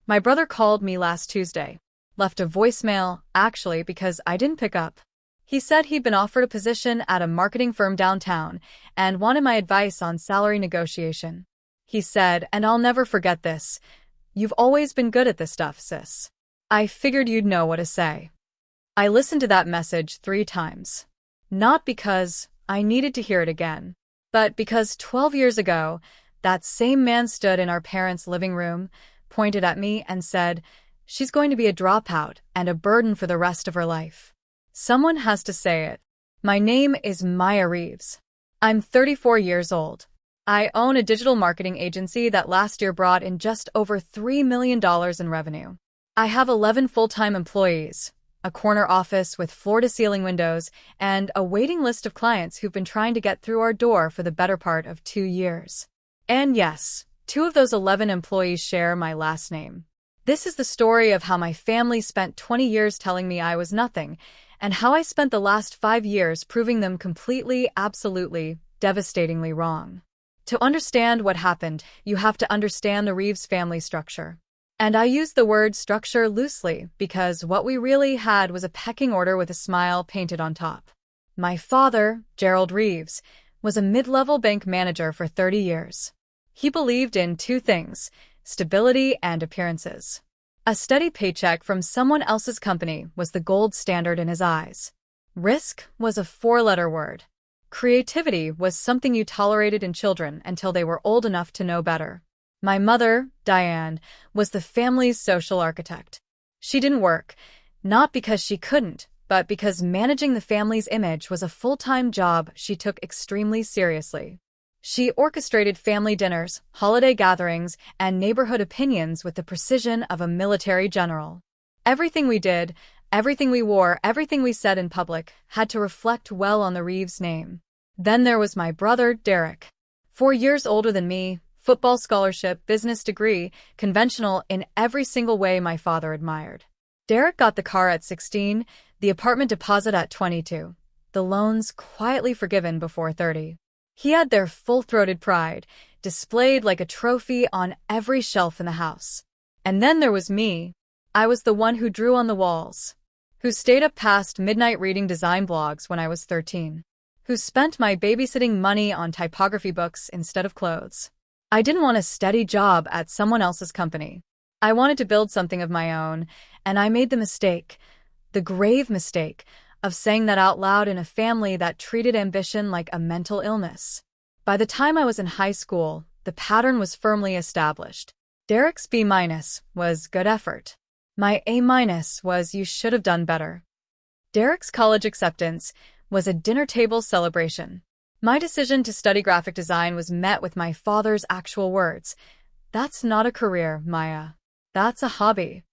My brother called me last Tuesday. Left a voicemail, actually, because I didn't pick up. He said he'd been offered a position at a marketing firm downtown and wanted my advice on salary negotiation. He said, and I'll never forget this, "You've always been good at this stuff, sis." I figured you'd know what to say. I listened to that message 3 times. Not because I needed to hear it again, but because 12 years ago, that same man stood in our parents' living room, pointed at me, and said, "She's going to be a dropout and a burden for the rest of her life." Someone has to say it. My name is Maya Reeves. I'm 34 years old. I own a digital marketing agency that last year brought in just over $3 million in revenue. I have 11 full-time employees, a corner office with floor-to-ceiling windows, and a waiting list of clients who've been trying to get through our door for the better part of 2 years. And yes, 2 of those 11 employees share my last name. This is the story of how my family spent 20 years telling me I was nothing, and how I spent the last 5 years proving them completely, absolutely, devastatingly wrong. To understand what happened, you have to understand the Reeves family structure. And I use the word structure loosely because what we really had was a pecking order with a smile painted on top. My father, Gerald Reeves, was a mid-level bank manager for 30 years. He believed in 2 things: stability and appearances. A steady paycheck from someone else's company was the gold standard in his eyes. Risk was a 4-letter word. Creativity was something you tolerated in children until they were old enough to know better. My mother, Diane, was the family's social architect. She didn't work, not because she couldn't, but because managing the family's image was a full-time job she took extremely seriously. She orchestrated family dinners, holiday gatherings, and neighborhood opinions with the precision of a military general. Everything we did, everything we wore, everything we said in public had to reflect well on the Reeves name. Then there was my brother, Derek. 4 years older than me, football scholarship, business degree, conventional in every single way my father admired. Derek got the car at 16, the apartment deposit at 22, the loans quietly forgiven before 30. He had their full-throated pride, displayed like a trophy on every shelf in the house. And then there was me. I was the one who drew on the walls, who stayed up past midnight reading design blogs when I was 13, who spent my babysitting money on typography books instead of clothes. I didn't want a steady job at someone else's company. I wanted to build something of my own, and I made the mistake, the grave mistake, of saying that out loud in a family that treated ambition like a mental illness. By the time I was in high school, the pattern was firmly established. Derek's B- was good effort. My A- was you should have done better. Derek's college acceptance was a dinner table celebration. My decision to study graphic design was met with my father's actual words: "That's not a career, Maya. That's a hobby."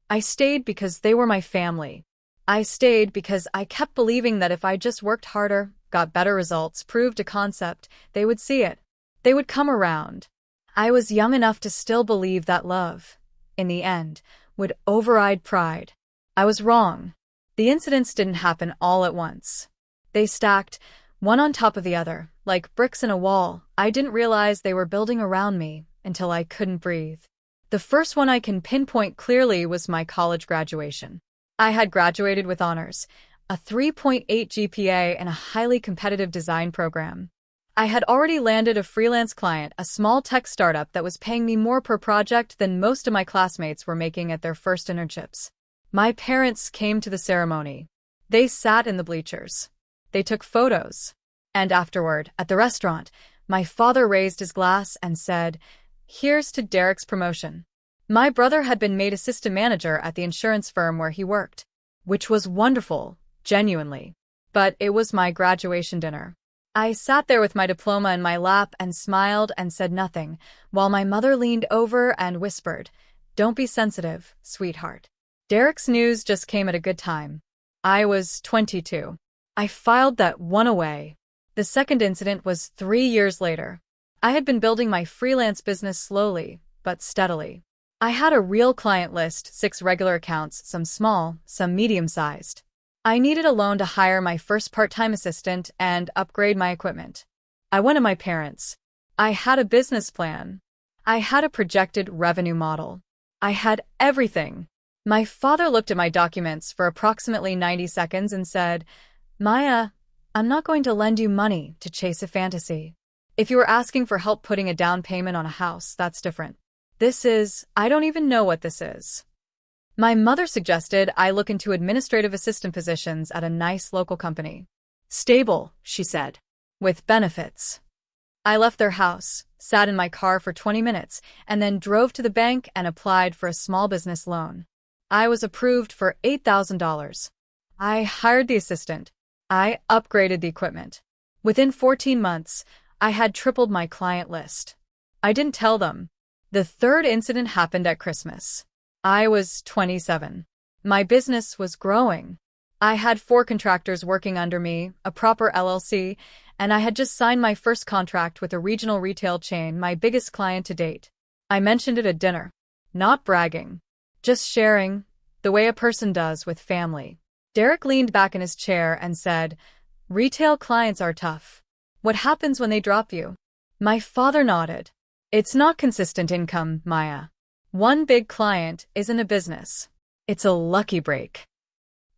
I stayed because they were my family. I stayed because I kept believing that if I just worked harder, got better results, proved a concept, they would see it. They would come around. I was young enough to still believe that love, in the end, would override pride. I was wrong. The incidents didn't happen all at once. They stacked, one on top of the other, like bricks in a wall. I didn't realize they were building around me until I couldn't breathe. The first one I can pinpoint clearly was my college graduation. I had graduated with honors, a 3.8 GPA in a highly competitive design program. I had already landed a freelance client, a small tech startup that was paying me more per project than most of my classmates were making at their first internships. My parents came to the ceremony. They sat in the bleachers. They took photos. And afterward, at the restaurant, my father raised his glass and said, "Here's to Derek's promotion." My brother had been made assistant manager at the insurance firm where he worked, which was wonderful, genuinely. But it was my graduation dinner. I sat there with my diploma in my lap and smiled and said nothing, while my mother leaned over and whispered, "Don't be sensitive, sweetheart." Derek's news just came at a good time. I was 22. I filed that one away. The second incident was 3 years later. I had been building my freelance business slowly, but steadily. I had a real client list, 6 regular accounts, some small, some medium-sized. I needed a loan to hire my first part-time assistant and upgrade my equipment. I went to my parents. I had a business plan. I had a projected revenue model. I had everything. My father looked at my documents for approximately 90 seconds and said, Maya, I'm not going to lend you money to chase a fantasy. If you were asking for help putting a down payment on a house, that's different. I don't even know what this is. My mother suggested I look into administrative assistant positions at a nice local company. Stable, she said, with benefits. I left their house, sat in my car for 20 minutes, and then drove to the bank and applied for a small business loan. I was approved for $8,000. I hired the assistant. I upgraded the equipment. Within 14 months, I had tripled my client list. I didn't tell them. The third incident happened at Christmas. I was 27. My business was growing. I had 4 contractors working under me, a proper LLC, and I had just signed my first contract with a regional retail chain, my biggest client to date. I mentioned it at dinner. Not bragging. Just sharing, the way a person does with family. Derek leaned back in his chair and said, Retail clients are tough. What happens when they drop you? My father nodded. It's not consistent income, Maya. One big client isn't a business. It's a lucky break.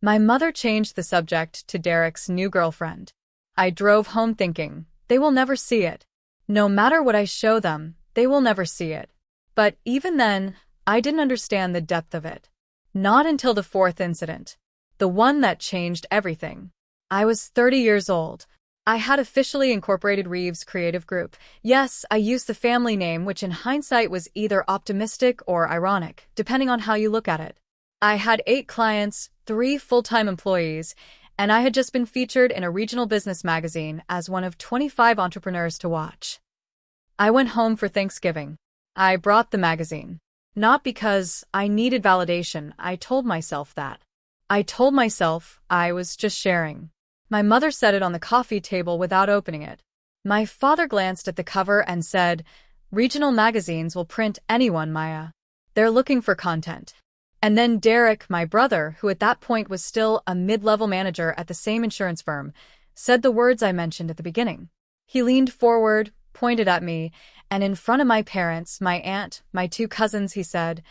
My mother changed the subject to Derek's new girlfriend. I drove home thinking, they will never see it. No matter what I show them, they will never see it. But even then, I didn't understand the depth of it. Not until the 4th incident. The one that changed everything. I was 30 years old. I had officially incorporated Reeves Creative Group. Yes, I used the family name, which in hindsight was either optimistic or ironic, depending on how you look at it. I had 8 clients, 3 full-time employees, and I had just been featured in a regional business magazine as one of 25 entrepreneurs to watch. I went home for Thanksgiving. I brought the magazine. Not because I needed validation, I told myself that. I told myself I was just sharing. My mother set it on the coffee table without opening it. My father glanced at the cover and said, Regional magazines will print anyone, Maya. They're looking for content. And then Derek, my brother, who at that point was still a mid-level manager at the same insurance firm, said the words I mentioned at the beginning. He leaned forward, pointed at me, and in front of my parents, my aunt, my 2 cousins, he said,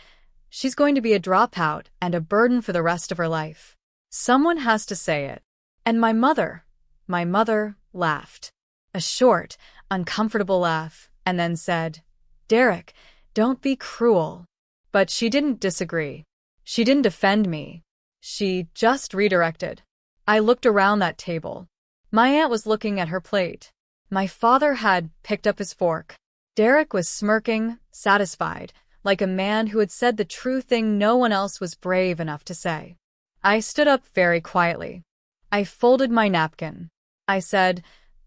She's going to be a dropout and a burden for the rest of her life. Someone has to say it. And my mother laughed. A short, uncomfortable laugh, and then said, Derek, don't be cruel. But she didn't disagree. She didn't defend me. She just redirected. I looked around that table. My aunt was looking at her plate. My father had picked up his fork. Derek was smirking, satisfied, like a man who had said the true thing no one else was brave enough to say. I stood up very quietly. I folded my napkin. I said,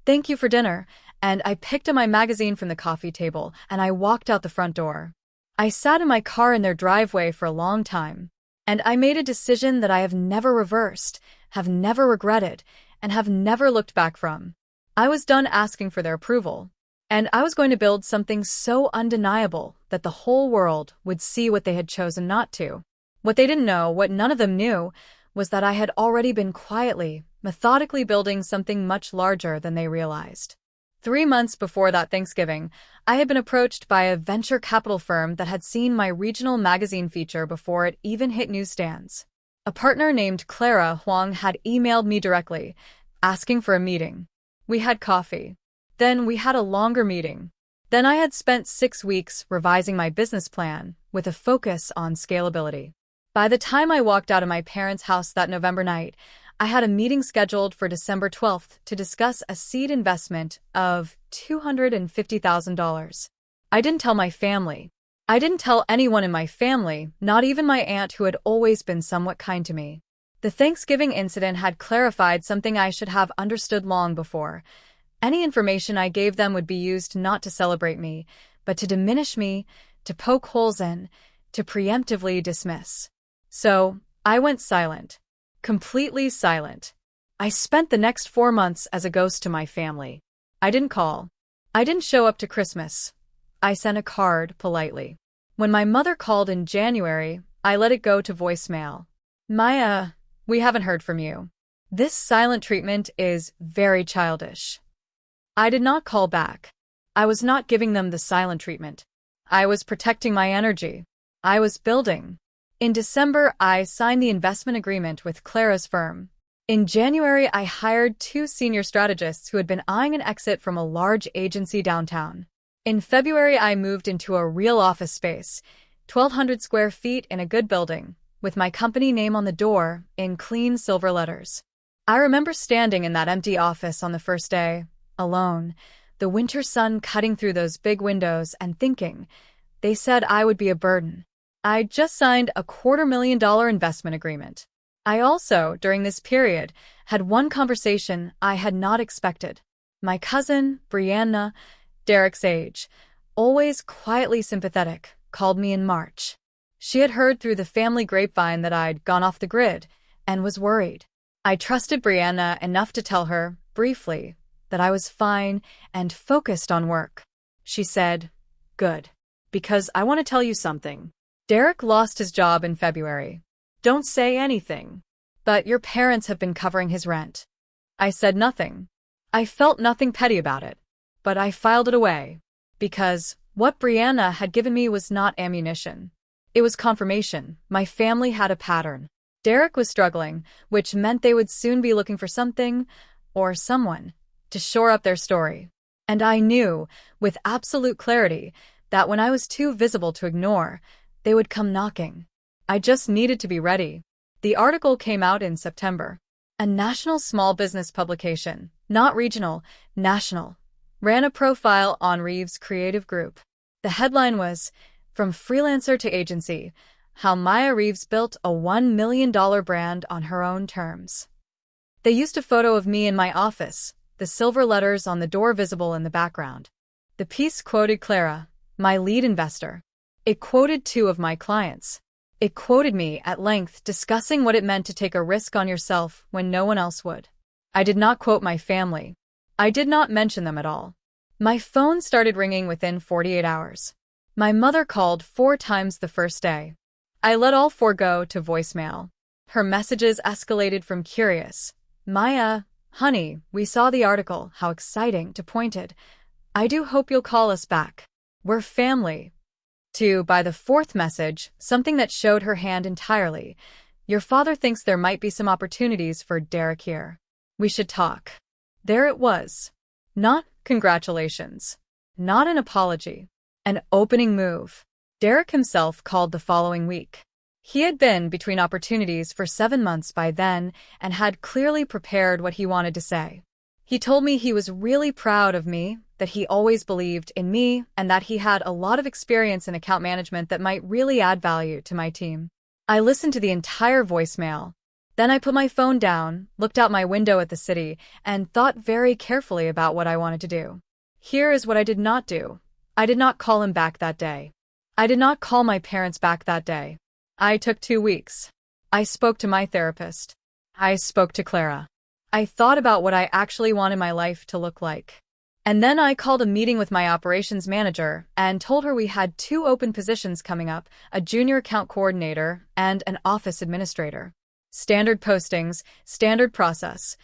Thank you for dinner, and I picked up my magazine from the coffee table, and I walked out the front door. I sat in my car in their driveway for a long time, and I made a decision that I have never reversed, have never regretted, and have never looked back from. I was done asking for their approval, and I was going to build something so undeniable that the whole world would see what they had chosen not to. What they didn't know, what none of them knew, was that I had already been quietly, methodically building something much larger than they realized. 3 months before that Thanksgiving, I had been approached by a venture capital firm that had seen my regional magazine feature before it even hit newsstands. A partner named Clara Huang had emailed me directly, asking for a meeting. We had coffee. Then we had a longer meeting. Then I had spent 6 weeks revising my business plan with a focus on scalability. By the time I walked out of my parents' house that November night, I had a meeting scheduled for December 12th to discuss a seed investment of $250,000. I didn't tell my family. I didn't tell anyone in my family, not even my aunt who had always been somewhat kind to me. The Thanksgiving incident had clarified something I should have understood long before. Any information I gave them would be used not to celebrate me, but to diminish me, to poke holes in, to preemptively dismiss. So, I went silent. Completely silent. I spent the next 4 months as a ghost to my family. I didn't call. I didn't show up to Christmas. I sent a card politely. When my mother called in January, I let it go to voicemail. Maya, we haven't heard from you. This silent treatment is very childish. I did not call back. I was not giving them the silent treatment. I was protecting my energy. I was building. In December, I signed the investment agreement with Clara's firm. In January, I hired 2 senior strategists who had been eyeing an exit from a large agency downtown. In February, I moved into a real office space, 1,200 square feet in a good building, with my company name on the door in clean silver letters. I remember standing in that empty office on the first day, alone, the winter sun cutting through those big windows, and thinking, they said I would be a burden. I'd just signed a $250,000 investment agreement. I also, during this period, had one conversation I had not expected. My cousin, Brianna, Derek's age, always quietly sympathetic, called me in March. She had heard through the family grapevine that I'd gone off the grid and was worried. I trusted Brianna enough to tell her, briefly, that I was fine and focused on work. She said, "Good. Because I want to tell you something. Derek lost his job in February. Don't say anything. But your parents have been covering his rent." I said nothing. I felt nothing petty about it. But I filed it away. Because what Brianna had given me was not ammunition. It was confirmation. My family had a pattern. Derek was struggling, which meant they would soon be looking for something, or someone, to shore up their story. And I knew, with absolute clarity, that when I was too visible to ignore, they would come knocking. I just needed to be ready. The article came out in September. A national small business publication, not regional, national, ran a profile on Reeves Creative Group. The headline was, "From Freelancer to Agency, How Maya Reeves Built a $1 million brand on Her Own Terms." They used a photo of me in my office, the silver letters on the door visible in the background. The piece quoted Clara, my lead investor. It quoted 2 of my clients. It quoted me at length discussing what it meant to take a risk on yourself when no one else would. I did not quote my family. I did not mention them at all. My phone started ringing within 48 hours. My mother called 4 times the first day. I let all 4 go to voicemail. Her messages escalated from curious, "Maya, honey, we saw the article, how exciting," to pointed, "I do hope you'll call us back. We're family," to, by the 4th message, something that showed her hand entirely, "Your father thinks there might be some opportunities for Derek here. We should talk." There it was. Not congratulations. Not an apology. An opening move. Derek himself called the following week. He had been between opportunities for 7 months by then and had clearly prepared what he wanted to say. He told me he was really proud of me, that he always believed in me, and that he had a lot of experience in account management that might really add value to my team. I listened to the entire voicemail. Then I put my phone down, looked out my window at the city, and thought very carefully about what I wanted to do. Here is what I did not do. I did not call him back that day. I did not call my parents back that day. I took 2 weeks. I spoke to my therapist. I spoke to Clara. I thought about what I actually wanted my life to look like. And then I called a meeting with my operations manager and told her we had 2 open positions coming up, a junior account coordinator and an office administrator. Standard postings, standard process,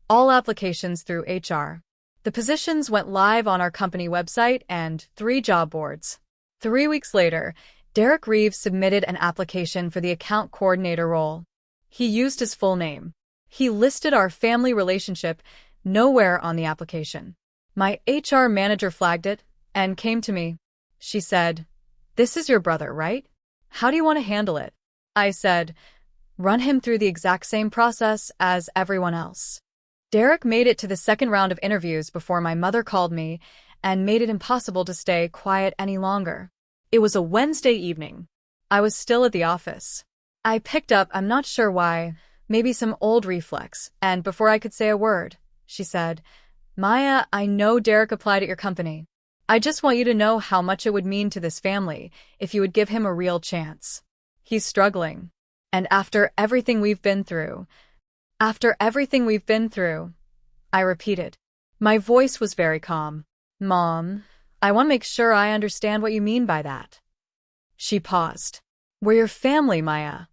all applications through HR. The positions went live on our company website and 3 job boards. 3 weeks later, Derek Reeves submitted an application for the account coordinator role. He used his full name. He listed our family relationship nowhere on the application. My HR manager flagged it and came to me. She said, "This is your brother, right? How do you want to handle it?" I said, "Run him through the exact same process as everyone else." Derek made it to the 2nd round of interviews before my mother called me and made it impossible to stay quiet any longer. It was a Wednesday evening. I was still at the office. I picked up, I'm not sure why, maybe some old reflex, and before I could say a word, she said, "Maya, I know Derek applied at your company. I just want you to know how much it would mean to this family if you would give him a real chance. He's struggling. And after everything we've been through," I repeated. My voice was very calm. "Mom, I want to make sure I understand what you mean by that." She paused. "We're your family, Maya."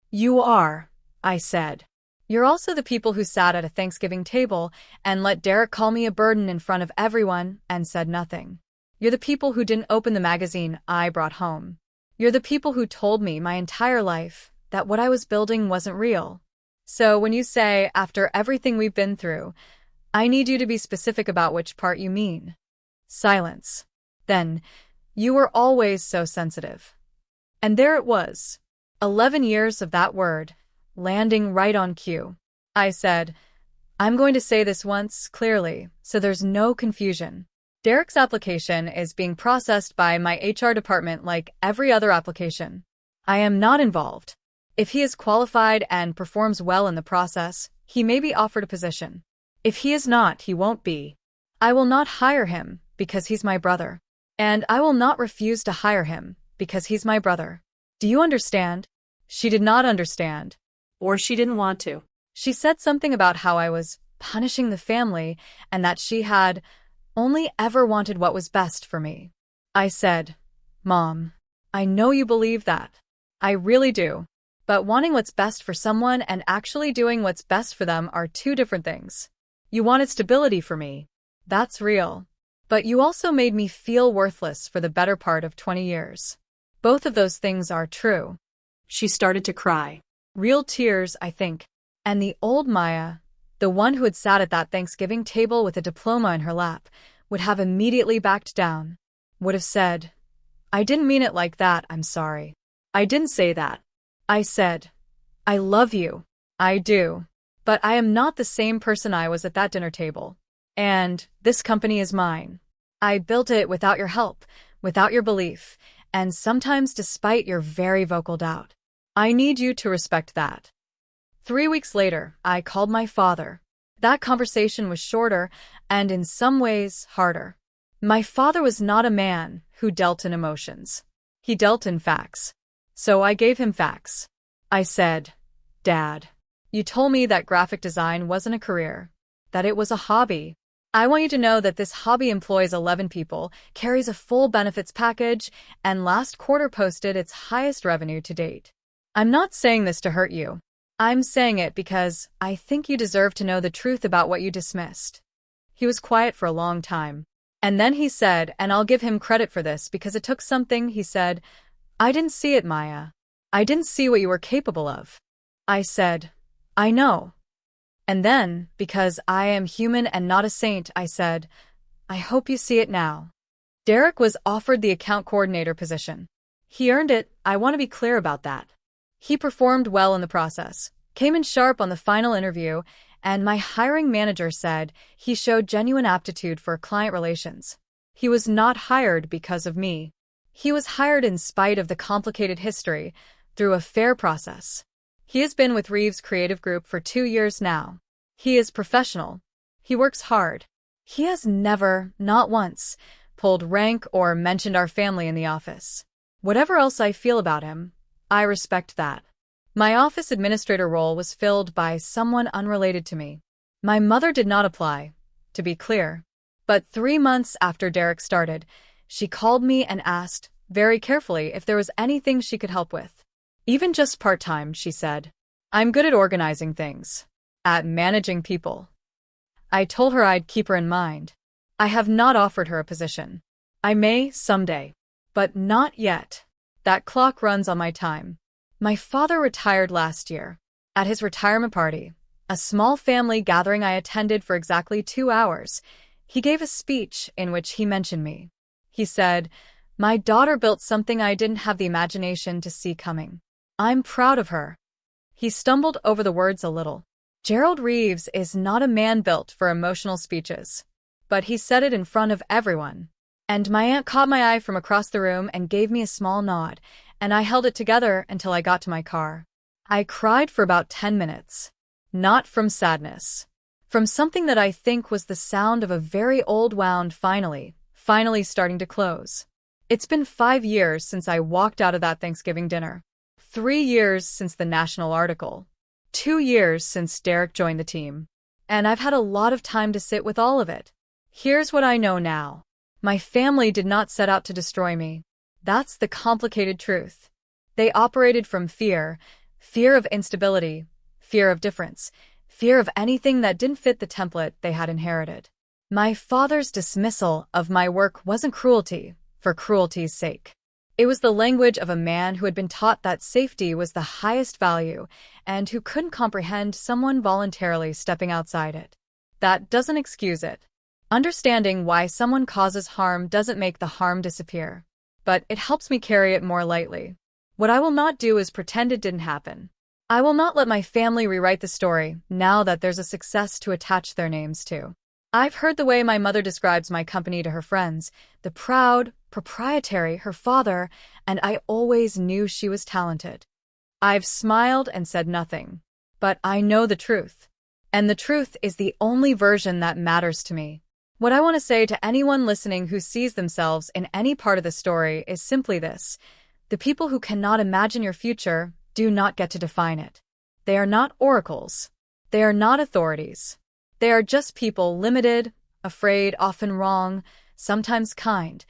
"You are," I said. "You're also the people who sat at a Thanksgiving table and let Derek call me a burden in front of everyone and said nothing. You're the people who didn't open the magazine I brought home. You're the people who told me my entire life that what I was building wasn't real. So when you say, after everything we've been through, I need you to be specific about which part you mean. Silence. Then, you were always so sensitive. And there it was. 11 years of that word, landing right on cue. I said, I'm going to say this once, clearly, so there's no confusion. Derek's application is being processed by my HR department like every other application. I am not involved. If he is qualified and performs well in the process, he may be offered a position. If he is not, he won't be. I will not hire him because he's my brother. And I will not refuse to hire him because he's my brother. Do you understand? She did not understand. Or she didn't want to. She said something about how I was punishing the family and that she had only ever wanted what was best for me. I said, Mom, I know you believe that. I really do. But wanting what's best for someone and actually doing what's best for them are two different things. You wanted stability for me. That's real. But you also made me feel worthless for the better part of 20 years. Both of those things are true. She started to cry. Real tears, I think. And the old Maya, the one who had sat at that Thanksgiving table with a diploma in her lap, would have immediately backed down. Would have said, I didn't mean it like that, I'm sorry. I didn't say that. I said, I love you. I do. But I am not the same person I was at that dinner table. And this company is mine. I built it without your help, without your belief, and sometimes despite your very vocal doubt. I need you to respect that. 3 weeks later, I called my father. That conversation was shorter and in some ways harder. My father was not a man who dealt in emotions. He dealt in facts. So I gave him facts. I said, Dad, you told me that graphic design wasn't a career, that it was a hobby. I want you to know that this hobby employs 11 people, carries a full benefits package, and last quarter posted its highest revenue to date. I'm not saying this to hurt you. I'm saying it because I think you deserve to know the truth about what you dismissed. He was quiet for a long time. And then he said, and I'll give him credit for this because it took something, he said, I didn't see it, Maya. I didn't see what you were capable of. I said, I know. And then, because I am human and not a saint, I said, I hope you see it now. Derek was offered the account coordinator position. He earned it, I want to be clear about that. He performed well in the process, came in sharp on the final interview, and my hiring manager said he showed genuine aptitude for client relations. He was not hired because of me. He was hired in spite of the complicated history, through a fair process. He has been with Reeves Creative Group for 2 years now. He is professional. He works hard. He has never, not once, pulled rank or mentioned our family in the office. Whatever else I feel about him, I respect that. My office administrator role was filled by someone unrelated to me. My mother did not apply, to be clear. But 3 months after Derek started, she called me and asked, very carefully, if there was anything she could help with. Even just part-time, she said. I'm good at organizing things, at managing people. I told her I'd keep her in mind. I have not offered her a position. I may someday, but not yet. That clock runs on my time. My father retired last year. At his retirement party, a small family gathering I attended for exactly 2 hours, he gave a speech in which he mentioned me. He said, my daughter built something I didn't have the imagination to see coming. I'm proud of her. He stumbled over the words a little. Gerald Reeves is not a man built for emotional speeches. But he said it in front of everyone. And my aunt caught my eye from across the room and gave me a small nod, and I held it together until I got to my car. I cried for about 10 minutes. Not from sadness. From something that I think was the sound of a very old wound finally starting to close. It's been 5 years since I walked out of that Thanksgiving dinner. 3 years since the national article. 2 years since Derek joined the team. And I've had a lot of time to sit with all of it. Here's what I know now. My family did not set out to destroy me. That's the complicated truth. They operated from fear of instability, fear of difference, fear of anything that didn't fit the template they had inherited. My father's dismissal of my work wasn't cruelty, for cruelty's sake. It was the language of a man who had been taught that safety was the highest value and who couldn't comprehend someone voluntarily stepping outside it. That doesn't excuse it. Understanding why someone causes harm doesn't make the harm disappear, but it helps me carry it more lightly. What I will not do is pretend it didn't happen. I will not let my family rewrite the story now that there's a success to attach their names to. I've heard the way my mother describes my company to her friends, the proud, proprietary, her father, and I always knew she was talented. I've smiled and said nothing, but I know the truth. And the truth is the only version that matters to me. What I want to say to anyone listening who sees themselves in any part of the story is simply this. The people who cannot imagine your future do not get to define it. They are not oracles. They are not authorities. They are just people limited, afraid, often wrong, sometimes kind,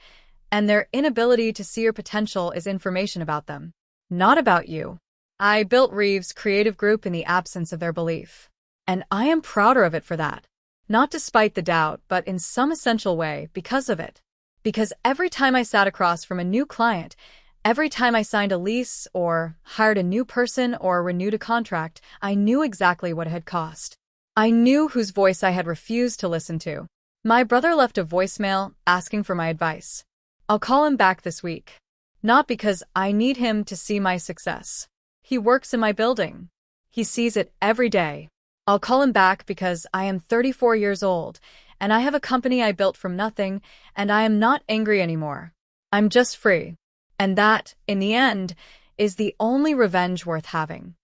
and their inability to see your potential is information about them, not about you. I built Reeves Creative Group in the absence of their belief, and I am prouder of it for that. Not despite the doubt, but in some essential way because of it. Because every time I sat across from a new client, every time I signed a lease or hired a new person or renewed a contract, I knew exactly what it had cost. I knew whose voice I had refused to listen to. My brother left a voicemail asking for my advice. I'll call him back this week. Not because I need him to see my success. He works in my building. He sees it every day. I'll call him back because I am 34 years old, and I have a company I built from nothing, and I am not angry anymore. I'm just free. And that, in the end, is the only revenge worth having.